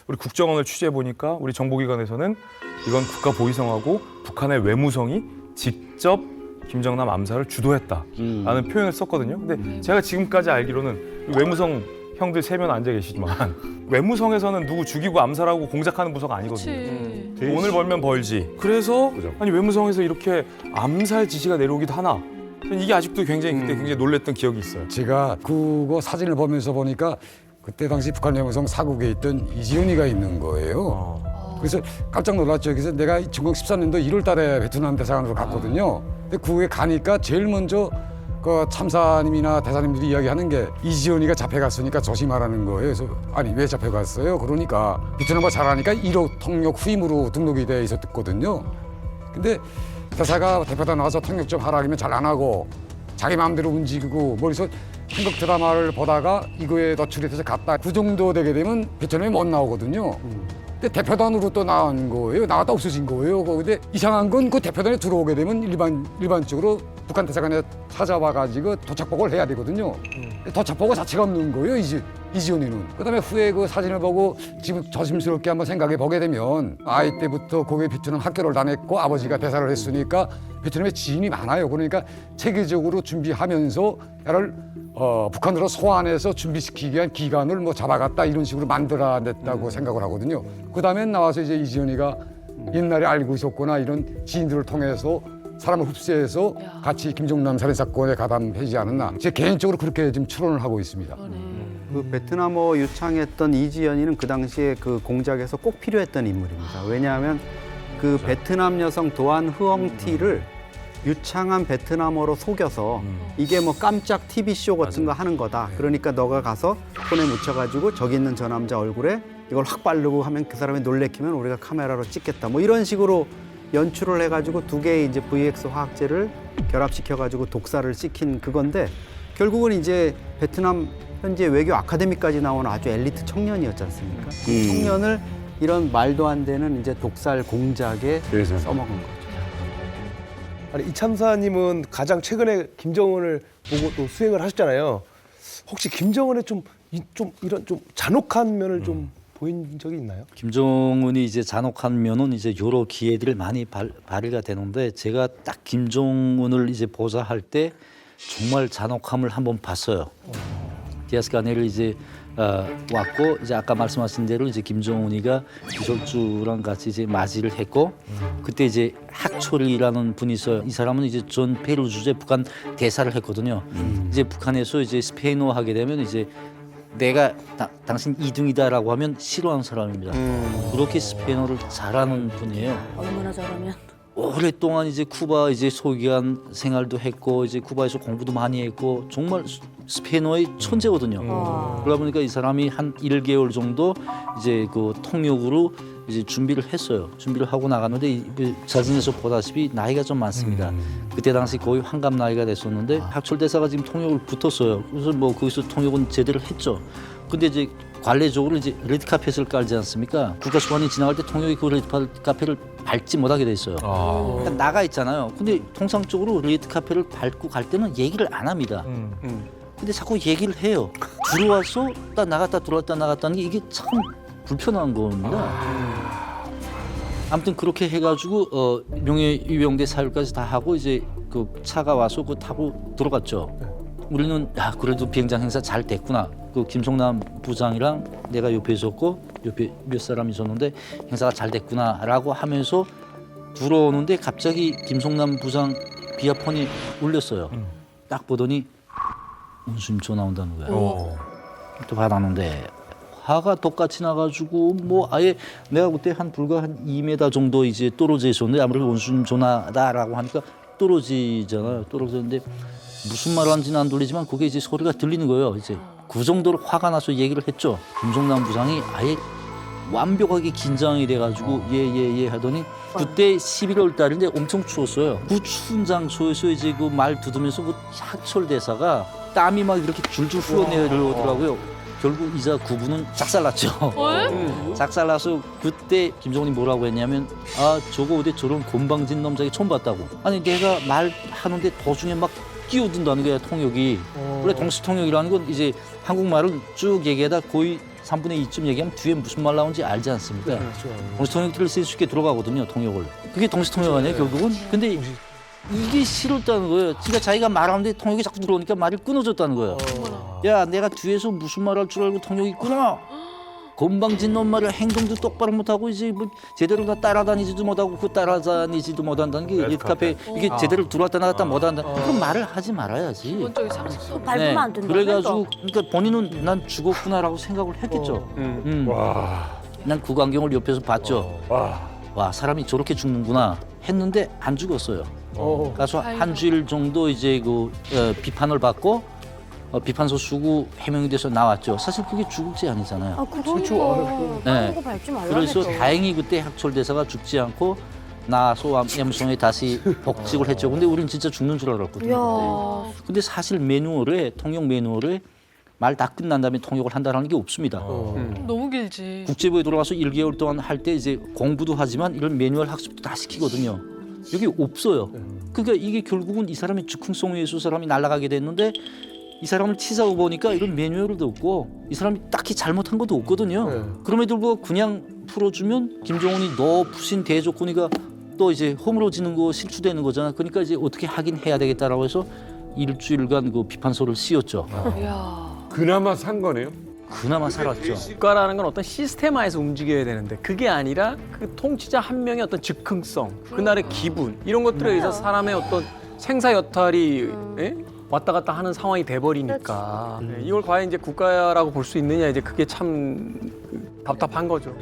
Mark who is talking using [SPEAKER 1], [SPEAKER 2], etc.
[SPEAKER 1] 우리 국정원을 취재해 보니까 우리 정보기관에서는 이건 국가 보위성하고 북한의 외무성이 직접 김정남 암살을 주도했다라는 표현을 썼거든요. 근데 제가 지금까지 알기로는 외무성 형들 3명 앉아 계시지만 외무성에서는 누구 죽이고 암살하고 공작하는 부서가 아니거든요. 돈을 벌면 벌지. 그래서 아니 외무성에서 이렇게 암살 지시가 내려오기도 하나. 저는 이게 아직도 굉장히 그때 굉장히 놀랬던 기억이 있어요.
[SPEAKER 2] 제가 그거 사진을 보면서 보니까 그때 당시 북한 외무성 사국에 있던 이지은이가 있는 거예요. 그래서 깜짝 놀랐죠. 그래서 내가 1914년도 1월 달에 베트남 대사관으로 갔거든요. 근데 그에 가니까 제일 먼저 그 참사님이나 대사님들이 이야기하는 게 이지은이가 잡혀갔으니까 조심하라는 거예요. 그래서 아니 왜 잡혀갔어요? 그러니까 베트남어 잘하니까 1호 통역 후임으로 등록이 돼 있었거든요. 근데 대사가 대표단 나가서 통역 좀 하라 그러면 잘 안 하고 자기 마음대로 움직이고 머리서 한국 드라마를 보다가 이거에 노출이 돼서 갔다 그 정도 되게 되면 베트남에 못 나오거든요. 근데 대표단으로 또 나온 거예요. 나갔다 없어진 거예요. 근데 이상한 건 그 대표단에 들어오게 되면 일반적으로 북한 대사관에 찾아와가지고 도착보고를 해야 되거든요. 도착보고 자체가 없는 거예요. 이지은이는. 그다음에 후에 그 사진을 보고 지금 조심스럽게 한번 생각해 보게 되면 아이 때부터 거기 베트남 학교를 다녔고 아버지가 대사를 했으니까 베트남에 지인이 많아요. 그러니까 체계적으로 준비하면서 야를 북한으로 소환해서 준비시키기 위한 기간을 뭐 잡아갔다 이런 식으로 만들어냈다고 생각을 하거든요. 그다음에 나와서 이제 이지은이가 옛날에 알고 있었거나 이런 지인들을 통해서 사람을 흡수해서 같이 김정남 살인 사건에 가담하지 않았나. 제 개인적으로 그렇게 지금 추론을 하고 있습니다.
[SPEAKER 3] 그 베트남어 유창했던 이지연이는 그 당시에 그 공작에서 꼭 필요했던 인물입니다. 왜냐하면 그 베트남 여성 도안 흐엉티를 유창한 베트남어로 속여서 이게 뭐 깜짝 TV쇼 같은 거 하는 거다. 그러니까 너가 가서 폰에 묻혀가지고 저기 있는 저 남자 얼굴에 이걸 확 바르고 하면 그 사람이 놀래키면 우리가 카메라로 찍겠다. 뭐 이런 식으로 연출을 해가지고 두 개의 이제 VX 화학제를 결합시켜가지고 독사를 시킨 그건데 결국은 이제 베트남 현재 외교 아카데미까지 나온 아주 엘리트 청년이었지 않습니까? 그 청년을 이런 말도 안 되는 이제 독살 공작에 써먹은 거죠.
[SPEAKER 4] 아니 이 참사님은 가장 최근에 김정은을 보고 또 수행을 하셨잖아요. 혹시 김정은의 좀 이런 좀 잔혹한 면을 좀 보인 적이 있나요?
[SPEAKER 5] 김정은이 이제 잔혹한 면은 이제 여러 기회들이 많이 발휘가 되는데 제가 딱 김정은을 이제 보좌할 때 정말 잔혹함을 한번 봤어요. 디아스카네를 이제 왔고 이제 아까 말씀하신 대로 이제 김정은이가 이설주랑 같이 이제 맞이를 했고 그때 이제 학철이라는 분이 있어요. 이 사람은 이제 전 페루 주재 북한 대사를 했거든요. 이제 북한에서 이제 스페인어 하게 되면 이제 내가 당신 2등이다라고 하면 싫어하는 사람입니다. 그렇게 스페인어를 잘하는 분이에요.
[SPEAKER 6] 얼마나 잘하면?
[SPEAKER 5] 오랫동안 이제 쿠바 이제 소기관 생활도 했고 이제 쿠바에서 공부도 많이 했고 정말 스페인어의 천재거든요. 그러다 보니까 이 사람이 한 1개월 정도 이제 그 통역으로 이제 준비를 했어요. 준비를 하고 나갔는데 그 사진에서 보다시피 나이가 좀 많습니다. 그때 당시 거의 환갑 나이가 됐었는데 학철 대사가 지금 통역을 붙었어요. 그래서 뭐 거기서 통역은 제대로 했죠. 근데 이제 관례적으로 이제 레드카펫을 깔지 않습니까? 국가수반이 지나갈 때 통역이 그 레드카펫을 밟지 못하게 돼 있어요. 그러니까 나가 있잖아요. 근데 통상적으로 레드카펫을 밟고 갈 때는 얘기를 안 합니다. 근데 자꾸 얘기를 해요. 들어와서 딱 나갔다 들어왔다 나갔다는 게 이게 참 불편한 겁니다. 아무튼 그렇게 해가지고 명예유병대 사유까지 다 하고 이제 그 차가 와서 그 타고 들어갔죠. 우리는 야 그래도 비행장 행사 잘 됐구나. 그 김성남 부장이랑 내가 옆에 있었고 옆에 몇 사람 있었는데 행사가 잘 됐구나라고 하면서 들어오는데 갑자기 김성남 부장 비아폰이 울렸어요. 딱 보더니 원수님 전화 온다는 거야. 또 받았는데 화가 똑같이 나가지고 뭐 아예 내가 그때 불과 한 2m 정도 이제 떨어져 있었는데 아무래도 원수님 전화다라고 하니까 떨어지잖아요. 떨어졌는데 무슨 말을 하는지는 안 들리지만 그게 이제 소리가 들리는 거예요. 이제 그 정도로 화가 나서 얘기를 했죠. 김성남 부장이 아예 완벽하게 긴장이 돼가지고 예 하더니 그때 11월 달인데 엄청 추웠어요. 그 추운 장소에서 이제 그 말 두드면서 그 학철 대사가 땀이 막 이렇게 줄줄 흘러내려오더라고요. 결국 이자 구분은 작살났죠. 작살나서 그때 김정은이 뭐라고 했냐면 아 저거 어디 저런 곤방진 놈자기 처음 봤다고. 아니 내가 말하는데 도중에 막 끼어든다는 거야 통역이. 원래 동시 통역이라는 건 이제 한국말을 쭉 얘기하다 거의 3분의 2쯤 얘기하면 뒤에 무슨 말 나오는지 알지 않습니까?
[SPEAKER 4] 그렇죠.
[SPEAKER 5] 동시통역들을 쓸 수 있게 들어가거든요, 통역을. 그게 동시통역 아니에요, 결국은? 근데 이게 싫었다는 거예요. 그러니까 자기가 말하는데 통역이 자꾸 들어오니까 말이 끊어졌다는 거예요. 야, 내가 뒤에서 무슨 말 할 줄 알고 통역이 있구나. 건방진 놈 말을 행동도 똑바로 못하고 이제 뭐 제대로 다 따라다니지도 못하고 그 따라다니지도 못한다는 게 레드카페 이게 제대로 들어왔다 나갔다 못한다. 그럼 말을 하지 말아야지.
[SPEAKER 6] 기본적인 상식.
[SPEAKER 7] 밟으면 안 된다.
[SPEAKER 5] 그래가지고 그러니까 본인은 난 죽었구나라고 생각을 했겠죠. 난 그 광경을 옆에서 봤죠. 와 사람이 저렇게 죽는구나 했는데 안 죽었어요. 가서 한 주일 정도 이제 그 비판을 받고 비판서 쓰고 해명이 돼서 나왔죠. 사실 그게 죽을지 아니잖아요.
[SPEAKER 7] 아, 그러니까.
[SPEAKER 5] 네.
[SPEAKER 7] 거 밟지 말라
[SPEAKER 5] 그래서
[SPEAKER 7] 그랬죠.
[SPEAKER 5] 다행히 그때 학철 대사가 죽지 않고 나소 엠송에 다시 복직을 했죠. 근데 우리는 진짜 죽는 줄 알았거든요.
[SPEAKER 7] 이야.
[SPEAKER 5] 그때. 근데 사실 매뉴얼에 통역 매뉴얼에 말 다 끝난 다음에 통역을 한다는 게 없습니다.
[SPEAKER 6] 너무 길지.
[SPEAKER 5] 국제부에 들어가서 1개월 동안 할 때 이제 공부도 하지만 이런 매뉴얼 학습도 다 시키거든요. 여기 없어요. 그러니까 이게 결국은 이 사람이 즉흥성에서 사람이 날아가게 됐는데 이 사람을 치사하고 보니까 이런 매뉴얼도 없고 이 사람이 딱히 잘못한 것도 없거든요. 그럼에도 불구하고 그냥 풀어주면 김정은이 너 부신 대조건이가 또 이제 허물어지는 거 실추되는 거잖아. 그러니까 이제 어떻게 하긴 해야 되겠다라고 해서 일주일간 그 비판서를 씌웠죠.
[SPEAKER 6] 이야.
[SPEAKER 8] 그나마 산 거네요.
[SPEAKER 5] 그나마 살았죠.
[SPEAKER 9] 국가라는 건 어떤 시스템화에서 움직여야 되는데 그게 아니라 그 통치자 한 명의 어떤 즉흥성, 그날의 기분 이런 것들에 의해서 사람의 어떤 생사 여탈이 예? 왔다 갔다 하는 상황이 돼버리니까 이걸 과연 이제 국가라고 볼 수 있느냐 이제 그게 참 답답한 거죠.